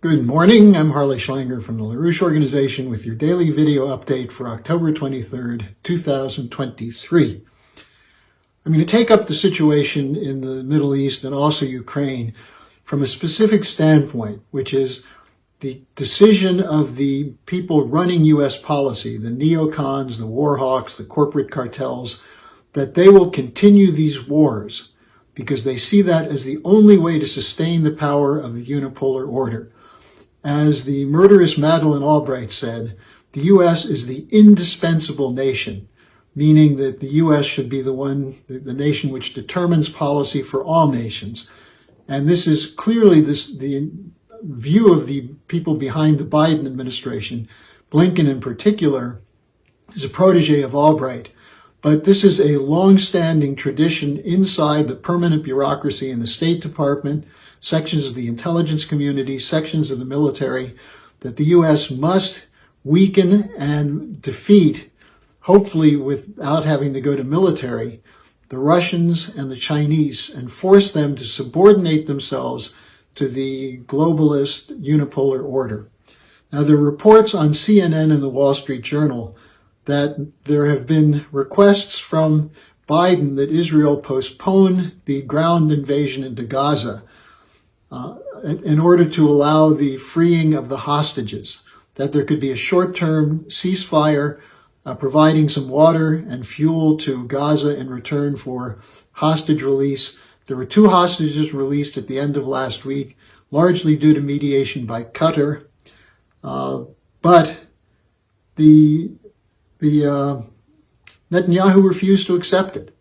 Good morning. I'm Harley Schlanger from the LaRouche organization with your daily video update for October 23rd, 2023. I'm going to take up the situation in the Middle East and also Ukraine from a specific standpoint, which is the decision of the people running U.S. policy, the neocons, the war hawks, the corporate cartels, that they will continue these wars because they see that as the only way to sustain the power of the unipolar order. As the murderous Madeleine Albright said, the U.S. is the indispensable nation, meaning that the U.S. should be the nation which determines policy for all nations. And this is clearly the view of the people behind the Biden administration. Blinken in particular is a protege of Albright. But this is a long-standing tradition inside the permanent bureaucracy in the State Department, sections of the intelligence community, sections of the military, that the U.S. must weaken and defeat, hopefully without having to go to military, the Russians and the Chinese and force them to subordinate themselves to the globalist unipolar order. Now, there are reports on CNN and the Wall Street Journal that there have been requests from Biden that Israel postpone the ground invasion into Gaza in order to allow the freeing of the hostages, that there could be a short-term ceasefire providing some water and fuel to Gaza in return for hostage release. There were 2 hostages released at the end of last week, largely due to mediation by Qatar. But the Netanyahu refused to accept it.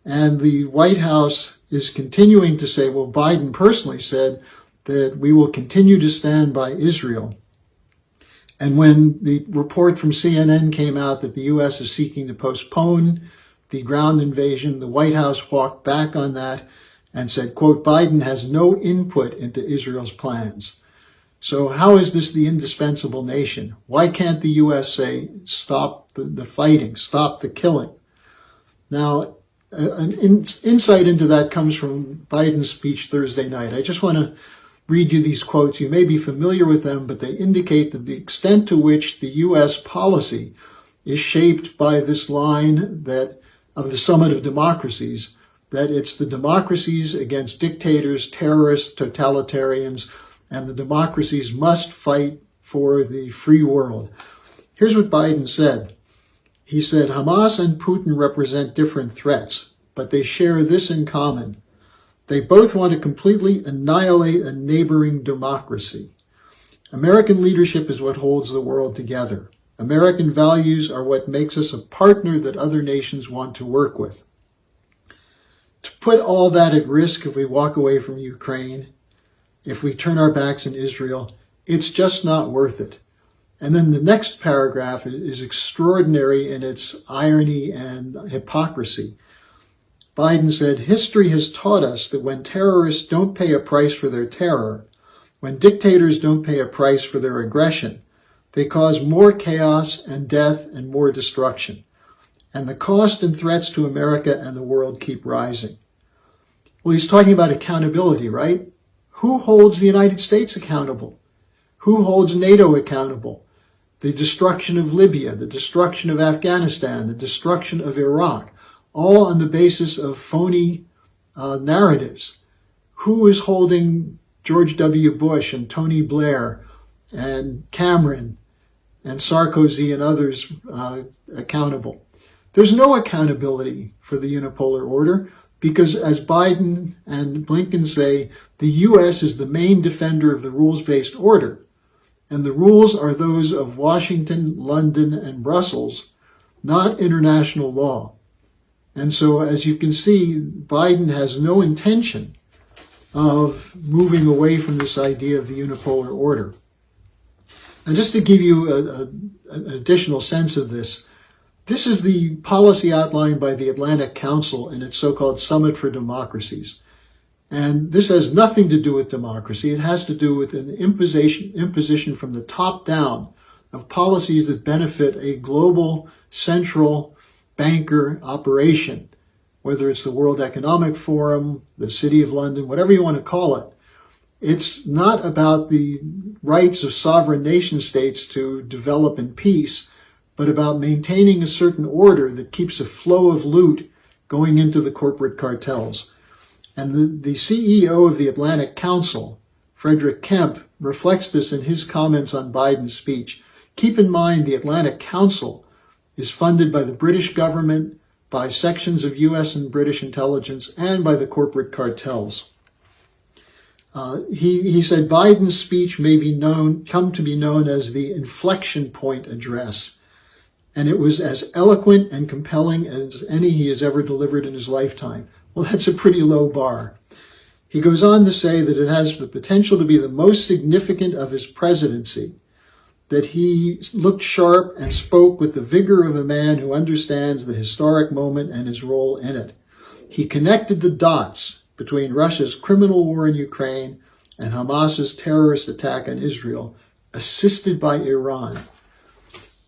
And the White House is continuing to say, well, Biden personally said that we will continue to stand by Israel. And when the report from CNN came out that the U.S. is seeking to postpone the ground invasion, the White House walked back on that and said, quote, Biden has no input into Israel's plans. So how is this the indispensable nation? Why can't the U.S. say, stop the fighting, stop the killing? Now, an insight into that comes from Biden's speech Thursday night. I just want to read you these quotes. You may be familiar with them, but they indicate that the extent to which the U.S. policy is shaped by this line that of the Summit of Democracies, that it's the democracies against dictators, terrorists, totalitarians, and the democracies must fight for the free world. Here's what Biden said. He said, Hamas and Putin represent different threats, but they share this in common. They both want to completely annihilate a neighboring democracy. American leadership is what holds the world together. American values are what makes us a partner that other nations want to work with. To put all that at risk if we walk away from Ukraine, if we turn our backs on Israel, it's just not worth it. And then the next paragraph is extraordinary in its irony and hypocrisy. Biden said, history has taught us that when terrorists don't pay a price for their terror, when dictators don't pay a price for their aggression, they cause more chaos and death and more destruction. And the cost and threats to America and the world keep rising. Well, he's talking about accountability, right? Who holds the United States accountable? Who holds NATO accountable? The destruction of Libya, the destruction of Afghanistan, the destruction of Iraq, all on the basis of phony narratives. Who is holding George W. Bush and Tony Blair and Cameron and Sarkozy and others accountable? There's no accountability for the unipolar order because, as Biden and Blinken say, the U.S. is the main defender of the rules-based order. And the rules are those of Washington, London, and Brussels, not international law. And so, as you can see, Biden has no intention of moving away from this idea of the unipolar order. And just to give you an additional sense of this, this is the policy outlined by the Atlantic Council in its so-called Summit for Democracies. And this has nothing to do with democracy. It has to do with an imposition from the top down of policies that benefit a global central banker operation, whether it's the World Economic Forum, the City of London, whatever you want to call it. It's not about the rights of sovereign nation states to develop in peace, but about maintaining a certain order that keeps a flow of loot going into the corporate cartels. And the CEO of the Atlantic Council, Frederick Kemp, reflects this in his comments on Biden's speech. Keep in mind the Atlantic Council is funded by the British government, by sections of U.S. and British intelligence, and by the corporate cartels. He said Biden's speech may come to be known as the inflection point address, and it was as eloquent and compelling as any he has ever delivered in his lifetime. Well, that's a pretty low bar. He goes on to say that it has the potential to be the most significant of his presidency, that he looked sharp and spoke with the vigor of a man who understands the historic moment and his role in it. He connected the dots between Russia's criminal war in Ukraine and Hamas's terrorist attack on Israel, assisted by Iran.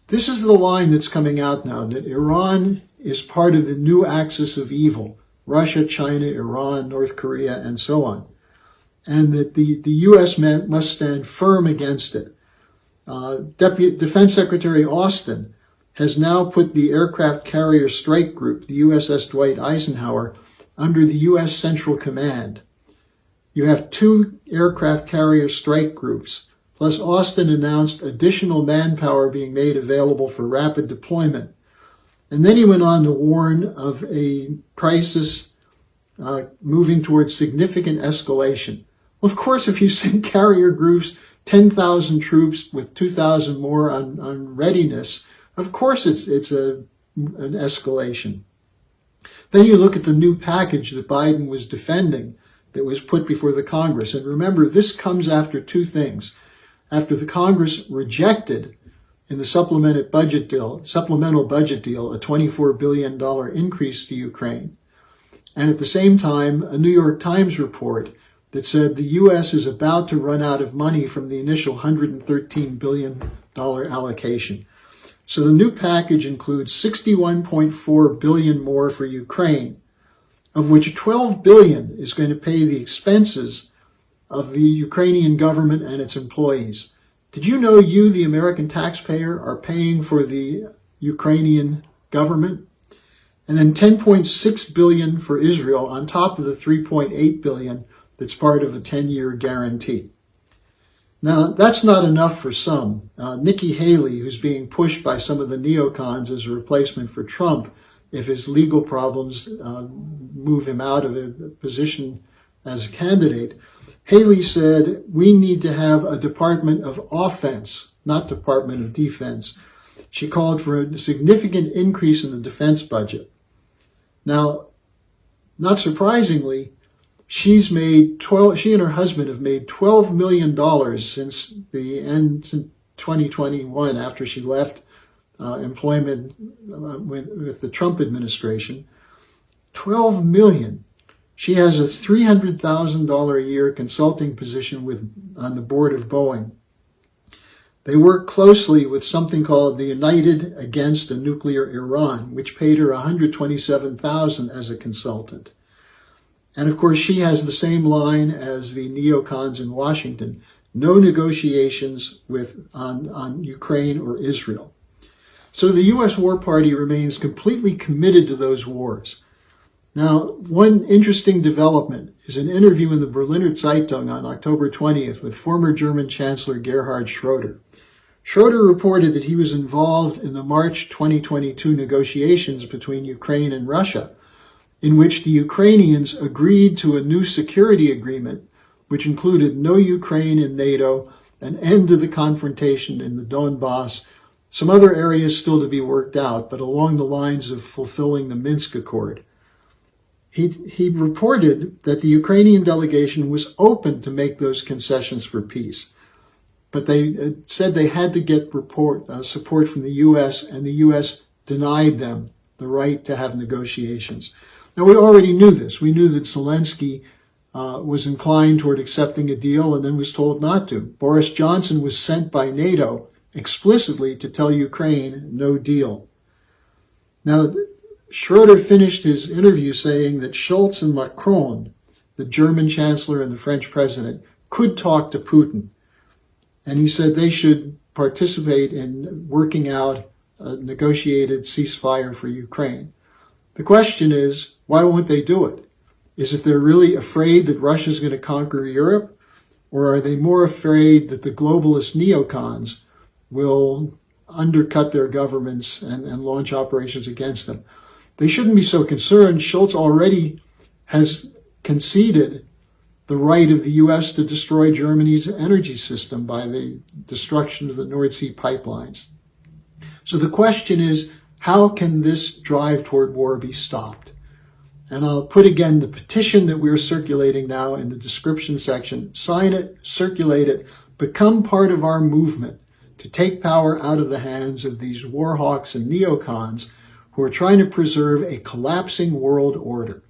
This is the line that's coming out now, that Iran is part of the new axis of evil, Russia, China, Iran, North Korea, and so on, and that the U.S. must stand firm against it. Deputy Defense Secretary Austin has now put the aircraft carrier strike group, the USS Dwight Eisenhower, under the U.S. Central Command. You have 2 aircraft carrier strike groups, plus Austin announced additional manpower being made available for rapid deployment. And then he went on to warn of a crisis moving towards significant escalation. Well, of course, if you send carrier groups, 10,000 troops with 2,000 more on readiness, of course it's an escalation. Then you look at the new package that Biden was defending that was put before the Congress. And remember, this comes after 2 things. After the Congress rejected in the supplemental budget deal, a $24 billion increase to Ukraine. And at the same time, a New York Times report that said the U.S. is about to run out of money from the initial $113 billion allocation. So the new package includes $61.4 billion more for Ukraine, of which $12 billion is going to pay the expenses of the Ukrainian government and its employees. Did you know you, the American taxpayer, are paying for the Ukrainian government? And then $10.6 billion for Israel on top of the $3.8 billion that's part of a 10-year guarantee. Now, that's not enough for some. Nikki Haley, who's being pushed by some of the neocons as a replacement for Trump, if his legal problems move him out of a position as a candidate, Haley said, we need to have a Department of Offense, not Department of Defense. She called for a significant increase in the defense budget. Now, not surprisingly, she and her husband have made $12 million since the end of 2021, after she left employment with the Trump administration. $12 million. She has a $300,000 a year consulting position on the board of Boeing. They work closely with something called the United Against a Nuclear Iran, which paid her $127,000 as a consultant. And of course, she has the same line as the neocons in Washington: no negotiations on Ukraine or Israel. So the U.S. War Party remains completely committed to those wars. Now, one interesting development is an interview in the Berliner Zeitung on October 20th with former German Chancellor Gerhard Schroeder. Schroeder reported that he was involved in the March 2022 negotiations between Ukraine and Russia, in which the Ukrainians agreed to a new security agreement, which included no Ukraine in NATO, an end to the confrontation in the Donbass, some other areas still to be worked out, but along the lines of fulfilling the Minsk Accord. He reported that the Ukrainian delegation was open to make those concessions for peace, but they said they had to get support from the U.S., and the U.S. denied them the right to have negotiations. Now, we already knew this. We knew that Zelensky was inclined toward accepting a deal and then was told not to. Boris Johnson was sent by NATO explicitly to tell Ukraine no deal. Now, Schroeder finished his interview saying that Scholz and Macron, the German Chancellor and the French President, could talk to Putin. and he said they should participate in working out a negotiated ceasefire for Ukraine. The question is, why won't they do it? Is it they're really afraid that Russia's going to conquer Europe? Or are they more afraid that the globalist neocons will undercut their governments and launch operations against them? They shouldn't be so concerned. Scholz already has conceded the right of the U.S. to destroy Germany's energy system by the destruction of the North Sea pipelines. So the question is, how can this drive toward war be stopped? And I'll put again the petition that we're circulating now in the description section. Sign it, circulate it, become part of our movement to take power out of the hands of these war hawks and neocons who are trying to preserve a collapsing world order.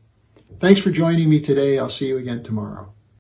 Thanks for joining me today. I'll see you again tomorrow.